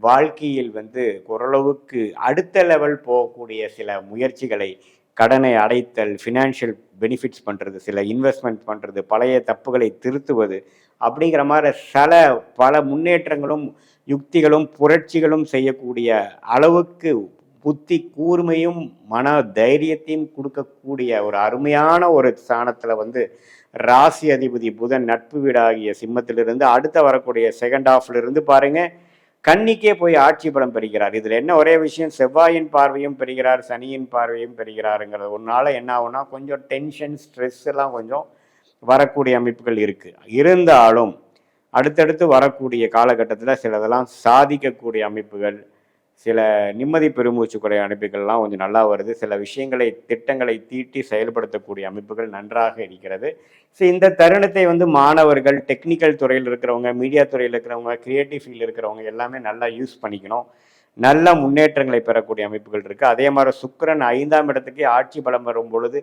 வாழ்க்கையில் வந்து ஓரளவுக்கு அடுத்த லெவல் போகக்கூடிய சில முயற்சிகளை, கடனை அடைத்தல், ஃபினான்ஷியல் பெனிஃபிட்ஸ் பண்ணுறது, சில இன்வெஸ்ட்மெண்ட் பண்ணுறது, பழைய தப்புகளை திருத்துவது அப்படிங்கிற மாதிரி பல முன்னேற்றங்களும் யுக்திகளும் புரட்சிகளும் செய்யக்கூடிய அளவுக்கு புத்தி கூர்மையும் மன தைரியத்தையும் கொடுக்கக்கூடிய ஒரு அருமையான ஒரு ஸ்தானத்தில் வந்து ராசி அதிபதி புதன் நட்பு வீடாகிய சிம்மத்திலிருந்து அடுத்த வரக்கூடிய செகண்ட் ஹாஃப்ல இருந்து பாருங்க கன்னிக்கே போய் ஆட்சி பலம் பெறுகிறார். இதுல என்ன ஒரே விஷயம், செவ்வாயின் பார்வையும் பெறுகிறார், சனியின் பார்வையும் பெறுகிறாருங்கிறது ஒன்னால என்ன ஆகும்னா கொஞ்சம் டென்ஷன் ஸ்ட்ரெஸ் எல்லாம் கொஞ்சம் வரக்கூடிய அமைப்புகள் இருக்கு. இருந்தாலும் அடுத்தடுத்து வரக்கூடிய காலகட்டத்தில் சிலதெல்லாம் சாதிக்கக்கூடிய அமைப்புகள், சில நிம்மதி பெருமூச்சுக்குடைய அமைப்புகள்லாம் கொஞ்சம் நல்லா வருது. சில விஷயங்களை திட்டங்களை தீட்டி செயல்படுத்தக்கூடிய அமைப்புகள் நன்றாக இருக்கிறது. ஸோ இந்த தருணத்தை வந்து மாணவர்கள், டெக்னிக்கல் துறையில் இருக்கிறவங்க, மீடியா துறையில் இருக்கிறவங்க, கிரியேட்டிவ் ஃபீல்டு இருக்கிறவங்க எல்லாமே நல்லா யூஸ் பண்ணிக்கணும். நல்ல முன்னேற்றங்களை பெறக்கூடிய அமைப்புகள் இருக்குது. அதே மாதிரி சுக்கிரன் 5ஆம் இடத்துக்கே ஆட்சி பலம் வரும் பொழுது